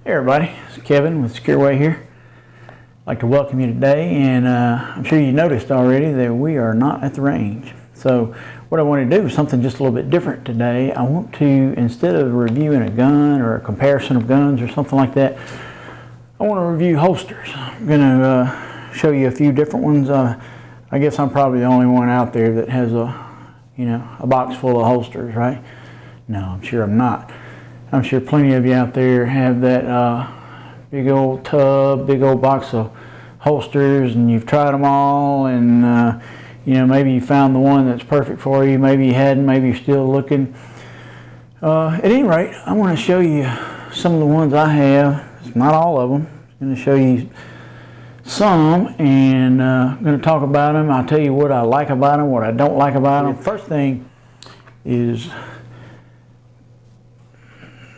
Hey everybody, it's Kevin with SecureWay here. I'd like to welcome you today, and I'm sure you noticed already that we are not at the range. So what I want to do is something just a little bit different today. I want to, instead of reviewing a gun or a comparison of guns or something like that, I want to review holsters. I'm going to show you a few different ones. I guess I'm probably the only one out there that has a box full of holsters, right? No, I'm sure I'm not. I'm sure plenty of you out there have that big old tub, big old box of holsters, and you've tried them all, and maybe you found the one that's perfect for you, maybe you hadn't, maybe you're still looking. At any rate, I want to show you some of the ones I have. It's not all of them. I'm going to show you some, and I'm going to talk about them. I'll tell you what I like about them, what I don't like about them. The first thing is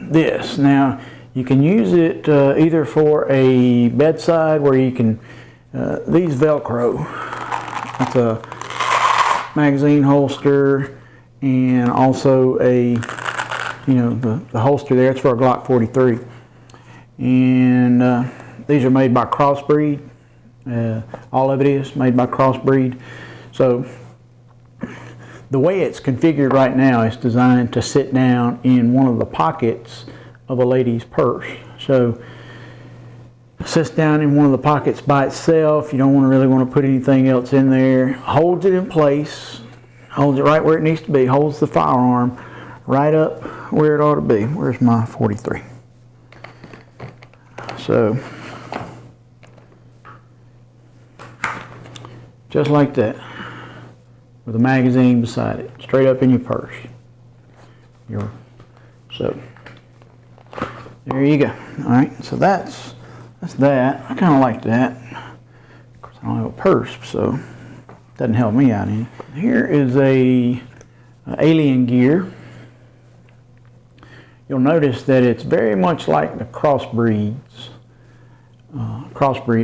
this. Now, you can use it either for a bedside where you can, these Velcro. It's a magazine holster, and also a, the holster there, it's for a Glock 43. And these are made by Crossbreed. All of it is made by Crossbreed. So the way it's configured right now is designed to sit down in one of the pockets of a lady's purse. So it sits down in one of the pockets by itself. You don't really want to put anything else in there. Holds it in place, holds it right where it needs to be, holds the firearm right up where it ought to be. Where's my 43? So just like that, with a magazine beside it, straight up in your purse. So there you go. All right, so that's that. I kind of like that. Of course, I don't have a purse, so it doesn't help me out any. Here is a Alien Gear. You'll notice that it's very much like the Crossbreed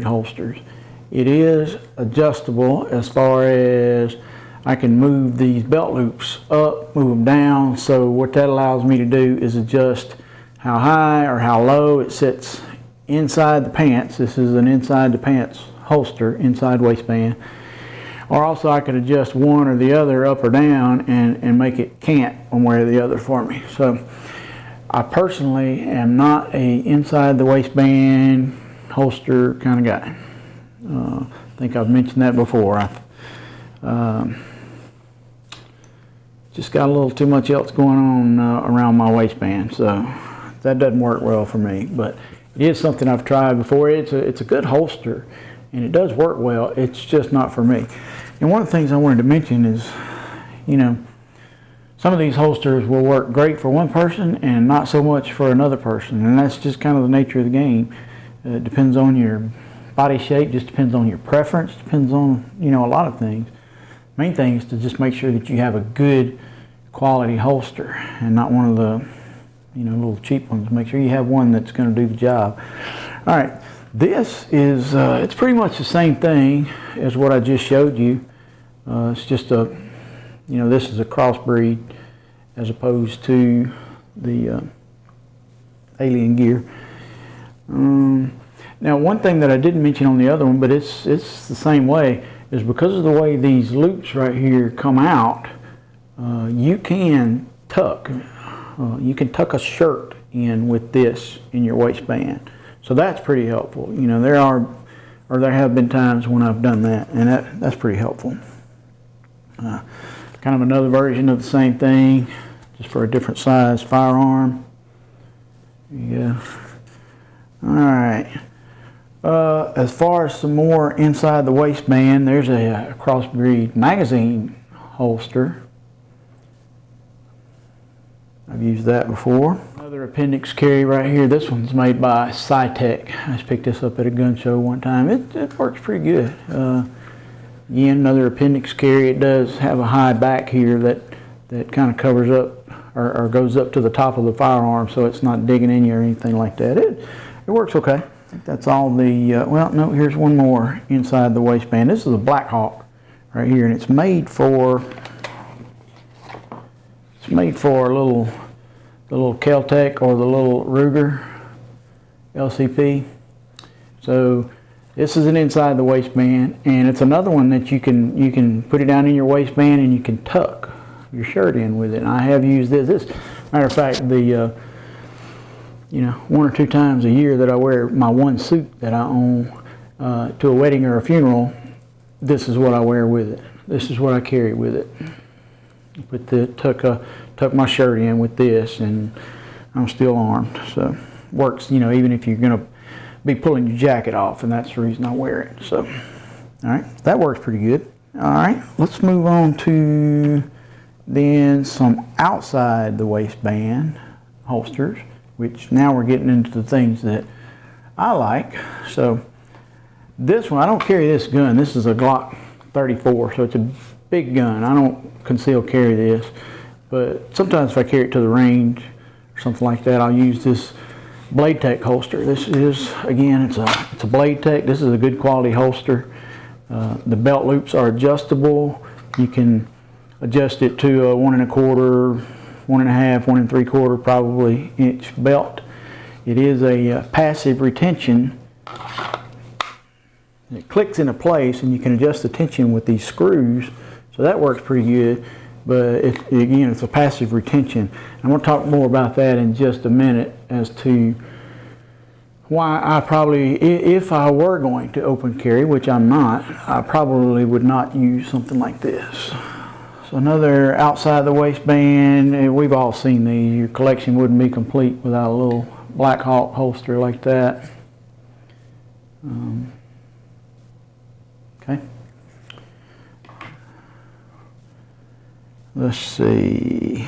holsters. It is adjustable as far as I can move these belt loops up, move them down. So what that allows me to do is adjust how high or how low it sits inside the pants. This is an inside the pants holster, inside waistband. Or also I could adjust one or the other up or down and make it cant one way or the other for me. So I personally am not a inside the waistband holster kind of guy. I think I've mentioned that before. Just got a little too much else going on around my waistband, so that doesn't work well for me. But it is something I've tried before. It's a good holster, and it does work well. It's just not for me. And one of the things I wanted to mention is, some of these holsters will work great for one person and not so much for another person, and that's just kind of the nature of the game. It depends on your body shape, just depends on your preference, depends on a lot of things. Main thing is to just make sure that you have a good quality holster and not one of the little cheap ones. Make sure you have one that's going to do the job. All right, this is it's pretty much the same thing as what I just showed you. It's just a this is a Crossbreed as opposed to the Alien Gear. Now, one thing that I didn't mention on the other one, but it's the same way, is because of the way these loops right here come out, you can tuck. You can tuck a shirt in with this in your waistband. So that's pretty helpful. There have been times when I've done that, and that's pretty helpful. Kind of another version of the same thing, just for a different size firearm. There you go. All right. As far as some more inside the waistband, there's a Crossbreed magazine holster. I've used that before. Another appendix carry right here. This one's made by Cytec. I just picked this up at a gun show one time. It works pretty good. Again, another appendix carry. It does have a high back here that kind of covers up or goes up to the top of the firearm, so it's not digging in you or anything like that. It works okay. I think that's all the, well, no, here's one more inside the waistband. This is a Black Hawk right here, and it's made for the little Kel-Tec or the little Ruger LCP. So this is an inside the waistband, and it's another one that you can put it down in your waistband and you can tuck your shirt in with it. And I have used this. Matter of fact, the you know, 1 or 2 times a year that I wear my one suit that I own to a wedding or a funeral, this is what I wear with it. This is what I carry with it. Put the tuck my shirt in with this, and I'm still armed. So works, you know, even if you're gonna be pulling your jacket off, and that's the reason I wear it. So, all right, that works pretty good. All right, let's move on to then some outside the waistband holsters, which now we're getting into the things that I like. So this one, I don't carry this gun. This is a Glock 34, so it's a big gun. I don't conceal carry this, but sometimes if I carry it to the range or something like that, I'll use this Blade Tech holster. This is, again, it's a Blade Tech. This is a good quality holster. The belt loops are adjustable. You can adjust it to a 1 1/4, 1 1/2, 1 3/4 probably inch belt. It is a passive retention. It clicks into place, and you can adjust the tension with these screws, so that works pretty good. But again, it's a passive retention. I'm going to talk more about that in just a minute as to why I probably, if I were going to open carry, which I'm not, I probably would not use something like this. So another outside the waistband, and we've all seen these. Your collection wouldn't be complete without a little Black Hawk holster like that. Okay. Let's see.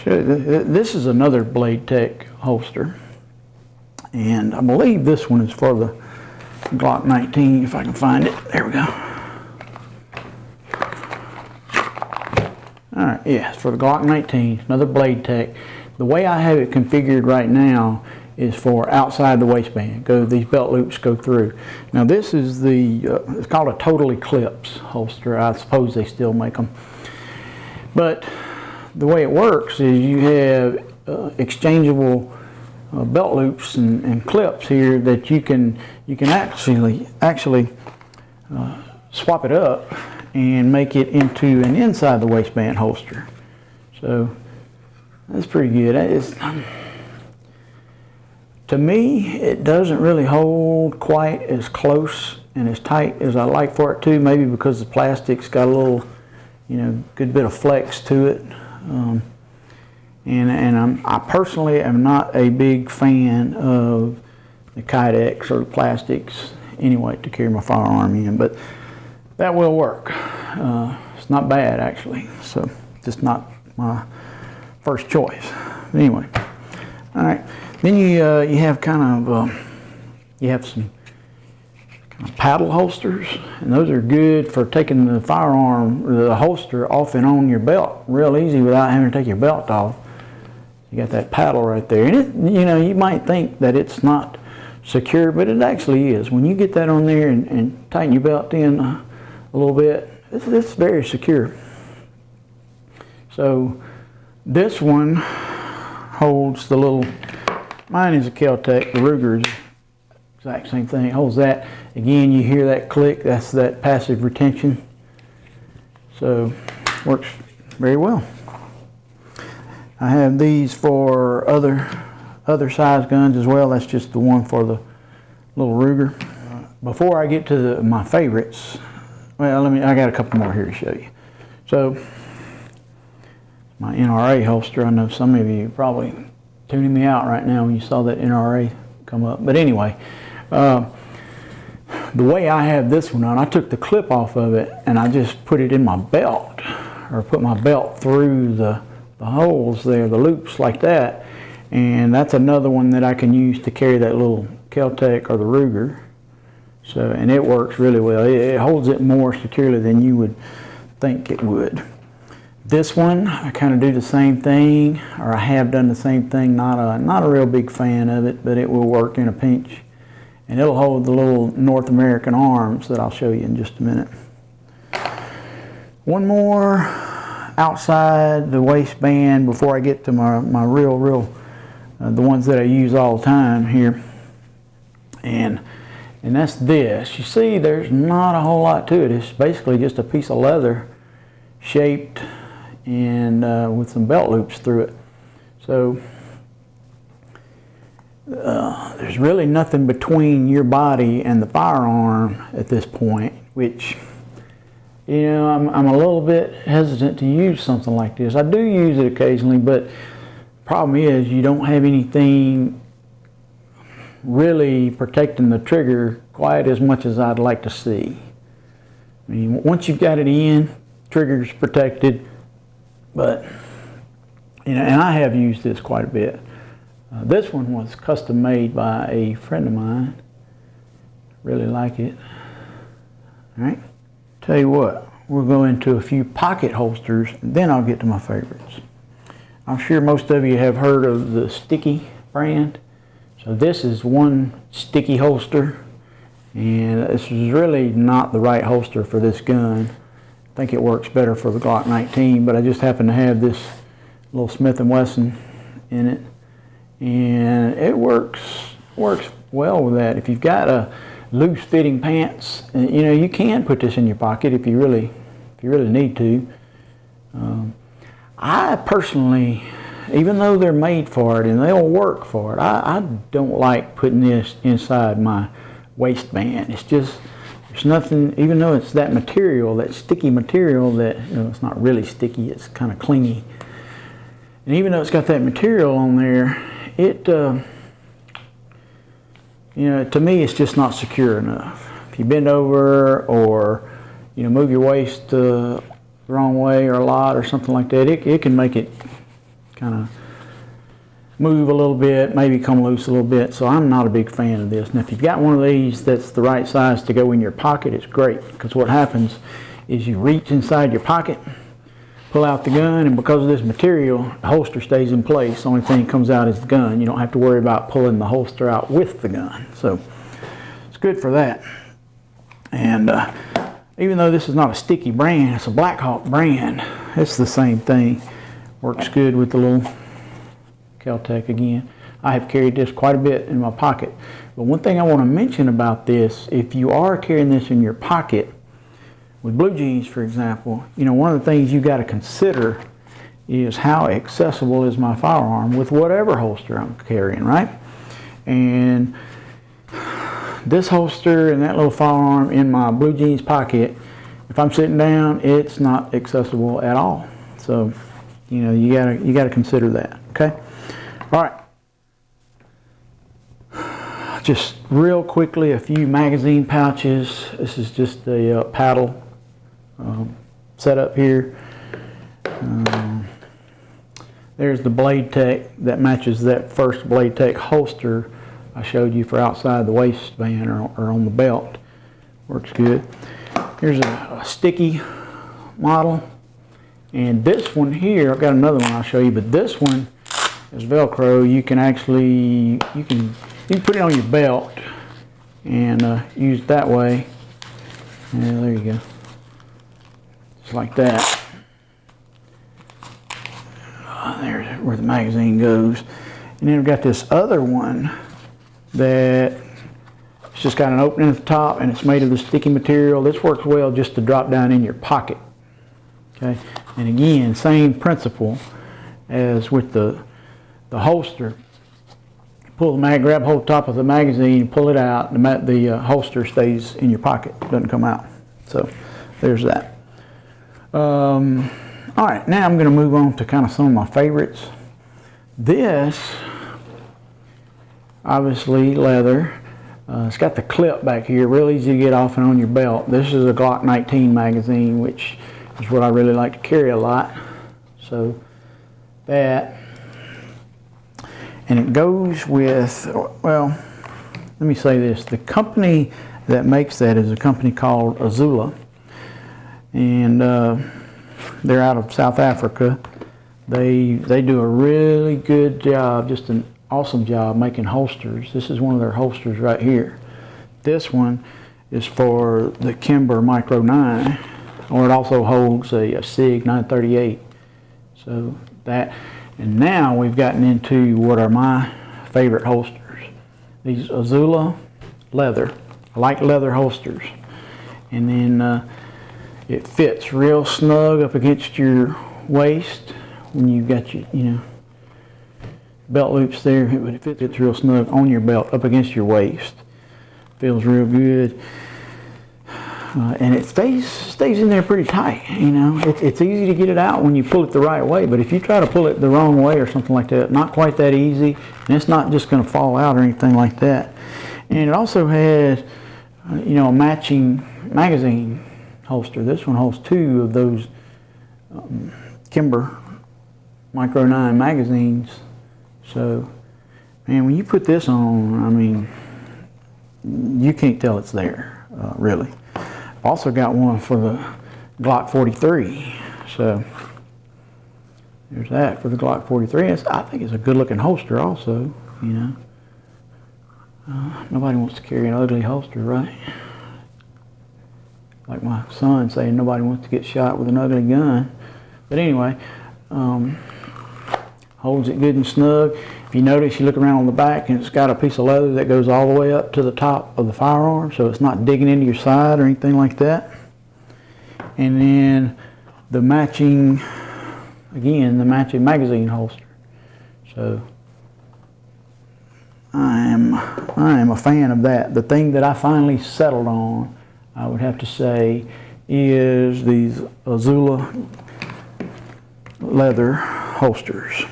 This is another Blade Tech holster, and I believe this one is for the Glock 19, if I can find it. There we go. All right, yeah, it's for the Glock 19, another Blade Tech. The way I have it configured right now is for outside the waistband. These belt loops go through. Now this is it's called a Total Eclipse holster. I suppose they still make them. But the way it works is you have exchangeable belt loops and clips here that you can actually swap it up and make it into an inside the waistband holster. So that's pretty good. To me, it doesn't really hold quite as close and as tight as I like for it to, maybe because the plastic's got a little, you know, good bit of flex to it. I personally am not a big fan of the Kydex or the plastics anyway to carry my firearm in, but that will work. It's not bad actually, so just not my first choice. But anyway, all right. Then you have you have some kind of paddle holsters, and those are good for taking the firearm or the holster off and on your belt real easy without having to take your belt off. You got that paddle right there, and you know, you might think that it's not secure, but it actually is. When you get that on there and tighten your belt in a little bit, it's very secure. So this one holds the little. Mine is a Kel-Tec, the Ruger is the exact same thing. It holds that. Again, you hear that click, that's that passive retention. So, works very well. I have these for other size guns as well. That's just the one for the little Ruger. Before I get to my favorites, well, I got a couple more here to show you. So, my NRA holster, I know some of you probably tuning me out right now when you saw that NRA come up. But anyway, the way I have this one on, I took the clip off of it and I just put it in my belt, or put my belt through the holes there, the loops like that. And that's another one that I can use to carry that little Kel-Tec or the Ruger. So, and it works really well. It holds it more securely than you would think it would. This one, I kind of do the same thing, or I have done the same thing. Not a real big fan of it, but it will work in a pinch. And it'll hold the little North American arms that I'll show you in just a minute. One more outside the waistband before I get to my real the ones that I use all the time here. And that's this. You see, there's not a whole lot to it. It's basically just a piece of leather shaped and with some belt loops through it. So there's really nothing between your body and the firearm at this point, which, you know, I'm a little bit hesitant to use something like this. I do use it occasionally, but the problem is you don't have anything really protecting the trigger quite as much as I'd like to see. I mean, once you've got it in, trigger's protected, but, you know, and I have used this quite a bit. This one was custom made by a friend of mine. Really like it. All right. Tell you what, we'll go into a few pocket holsters, and then I'll get to my favorites. I'm sure most of you have heard of the Sticky brand. So this is one Sticky holster, and this is really not the right holster for this gun. I think it works better for the Glock 19, but I just happen to have this little Smith & Wesson in it, and it works well with that. If you've got a loose fitting pants, you know, you can put this in your pocket if you really need to. I personally, even though they're made for it and they'll work for it, I don't like putting this inside my waistband. It's just, there's nothing, even though it's that material, that sticky material that, you know, it's not really sticky, it's kind of clingy. And even though it's got that material on there, it, you know, to me it's just not secure enough. If you bend over or, you know, move your waist the wrong way or a lot or something like that, it can make it kind of move a little bit, maybe come loose a little bit. So I'm not a big fan of this. Now if you've got one of these that's the right size to go in your pocket, it's great, because what happens is you reach inside your pocket, pull out the gun, and because of this material, the holster stays in place. The only thing that comes out is the gun. You don't have to worry about pulling the holster out with the gun. So it's good for that. And even though this is not a Sticky brand, it's a Black Hawk brand, it's the same thing. Works good with the little Kel-Tec again. I have carried this quite a bit in my pocket. But one thing I want to mention about this, if you are carrying this in your pocket, with blue jeans, for example, you know, one of the things you got to consider is how accessible is my firearm with whatever holster I'm carrying, right? And this holster and that little firearm in my blue jeans pocket, if I'm sitting down, it's not accessible at all. So, you know, you gotta consider that. Okay. All right. Just real quickly, a few magazine pouches. This is just a paddle setup here. There's the Blade Tech that matches that first Blade Tech holster I showed you for outside the waistband or on the belt. Works good. Here's a Sticky model, and this one here, I've got another one I'll show you, but this one is Velcro. You can actually you can put it on your belt and use it that way. Yeah, there you go. Just like that. There's where the magazine goes. And then we've got this other one that it's just got an opening at the top, and it's made of the sticky material. This works well just to drop down in your pocket. Okay, and again, same principle as with the holster. Pull the grab hold of the top of the magazine, pull it out, the holster stays in your pocket, doesn't come out. So there's that. All right, now I'm going to move on to kind of some of my favorites. This, obviously leather. It's got the clip back here, real easy to get off and on your belt. This is a Glock 19 magazine, which is what I really like to carry a lot. So that, and it goes with, well, let me say this, the company that makes that is a company called Azula, and they're out of South Africa. They do a really good job, just an awesome job making holsters. This is one of their holsters right here. This one is for the Kimber Micro 9, or it also holds a SIG 938. So that, And now we've gotten into what are my favorite holsters. These Azula leather. I like leather holsters. And then it fits real snug up against your waist when you've got your, belt loops there. It fits real snug on your belt up against your waist. Feels real good. And it stays in there pretty tight, It's easy to get it out when you pull it the right way, but if you try to pull it the wrong way or something like that, not quite that easy, and it's not just going to fall out or anything like that. And it also has, a matching magazine holster. This one holds 2 of those Kimber Micro 9 magazines. So, man, when you put this on, I mean, you can't tell it's there, really. I've also got one for the Glock 43. So, there's that for the Glock 43. I think it's a good looking holster also, nobody wants to carry an ugly holster, right? Like my son saying nobody wants to get shot with an ugly gun. But anyway, holds it good and snug. If you notice, you look around on the back and it's got a piece of leather that goes all the way up to the top of the firearm, so it's not digging into your side or anything like that. And then the matching magazine holster. So I am a fan of that. The thing that I finally settled on, I would have to say, is these Azula leather holsters.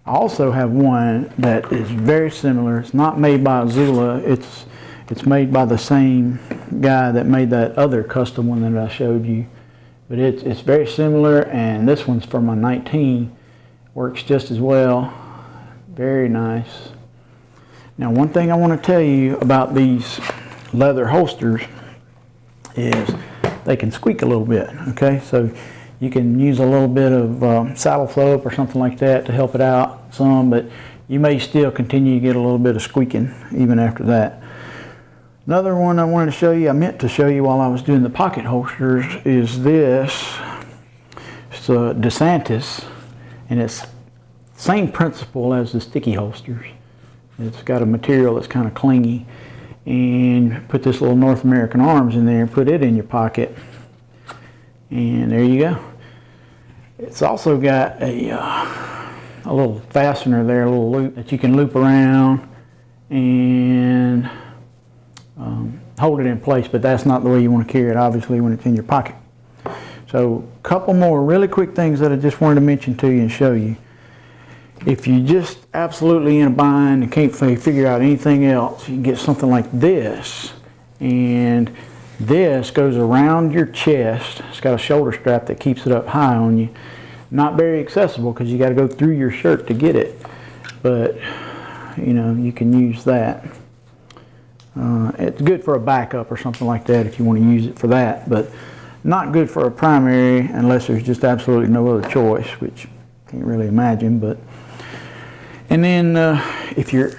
I also have one that is very similar. It's not made by Azula. It's made by the same guy that made that other custom one that I showed you. But it's very similar, and this one's for my 19. Works just as well. Very nice. Now, one thing I want to tell you about these leather holsters is they can squeak a little bit, okay? So you can use a little bit of saddle soap or something like that to help it out some, but you may still continue to get a little bit of squeaking even after that. Another one I wanted to show you, I meant to show you while I was doing the pocket holsters, is this. It's a DeSantis, and it's the same principle as the sticky holsters. It's got a material that's kind of clingy, and put this little North American Arms in there and put it in your pocket, and there you go. It's also got a little fastener there, a little loop that you can loop around and hold it in place, but that's not the way you want to carry it, obviously, when it's in your pocket. So a couple more really quick things that I just wanted to mention to you and show you. If you just absolutely in a bind and can't figure out anything else, you can get something like this, and this goes around your chest. It's got a shoulder strap that keeps it up high on you. Not very accessible because you got to go through your shirt to get it, but you can use that. It's good for a backup or something like that if you want to use it for that, but not good for a primary unless there's just absolutely no other choice, which I can't really imagine. But and then if you're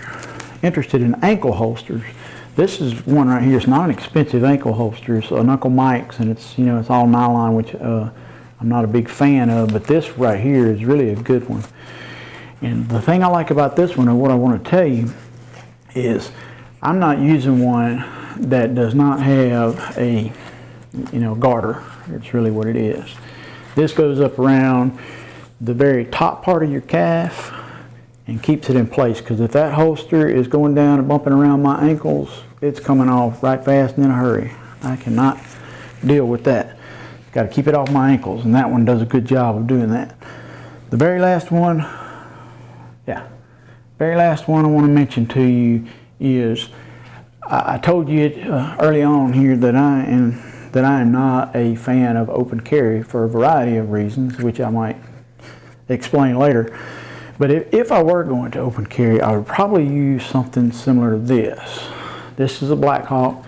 interested in ankle holsters, this is one right here. It's not an expensive ankle holster. It's an Uncle Mike's, and it's it's all nylon, which I'm not a big fan of. But this right here is really a good one. And the thing I like about this one, and what I want to tell you, is I'm not using one that does not have a garter. It's really what it is. This goes up around the very top part of your calf and keeps it in place, because if that holster is going down and bumping around my ankles, it's coming off right fast and in a hurry. I cannot deal with that. Got to keep it off my ankles, and that one does a good job of doing that. The very last one, I want to mention to you is, I told you early on here that I am not a fan of open carry for a variety of reasons, which I might explain later. But if I were going to open carry, I would probably use something similar to this. This is a Black Hawk,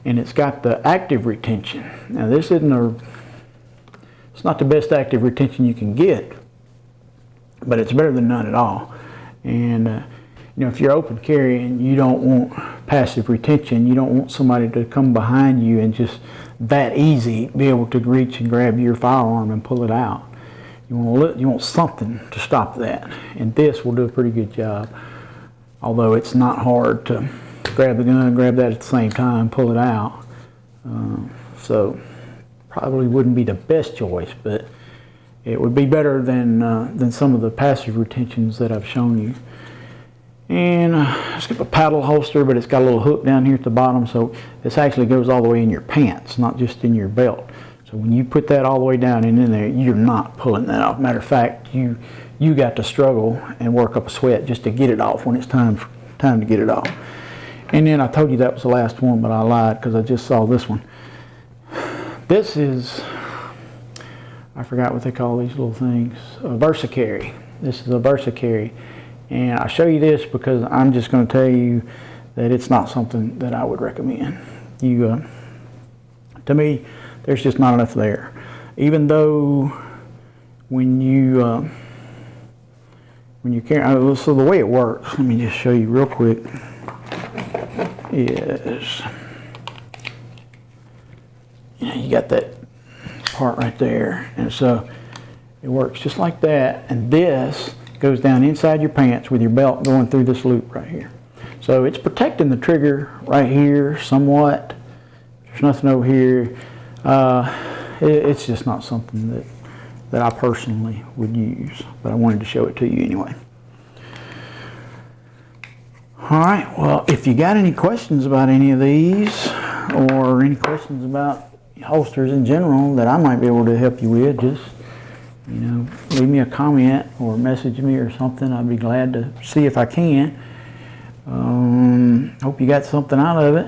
and it's got the active retention. Now this it's not the best active retention you can get, but it's better than none at all. And if you're open carry and you don't want passive retention, you don't want somebody to come behind you and just that easy be able to reach and grab your firearm and pull it out. You want something to stop that, and this will do a pretty good job. Although it's not hard to grab the gun, grab that at the same time, pull it out. So probably wouldn't be the best choice, but it would be better than some of the passive retentions that I've shown you. And it's got a paddle holster, but it's got a little hook down here at the bottom, so this actually goes all the way in your pants, not just in your belt. So when you put that all the way down and in there, you're not pulling that off. Matter of fact, you got to struggle and work up a sweat just to get it off when it's time to get it off. And then I told you that was the last one, but I lied because I just saw this one. This is, I forgot what they call these little things, a VersaCarry. This is a VersaCarry. And I show you this because I'm just going to tell you that it's not something that I would recommend. To me, there's just not enough there. Even though when you carry, so the way it works, let me just show you real quick, is you got that part right there, and so it works just like that, and this goes down inside your pants with your belt going through this loop right here. So it's protecting the trigger right here somewhat. There's nothing over here. It's just not something that I personally would use, but I wanted to show it to you anyway. Alright, well, if you got any questions about any of these, or any questions about holsters in general that I might be able to help you with, just leave me a comment or message me or something. I'd be glad to see if I can. Hope you got something out of it,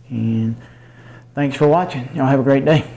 and thanks for watching. Y'all have a great day.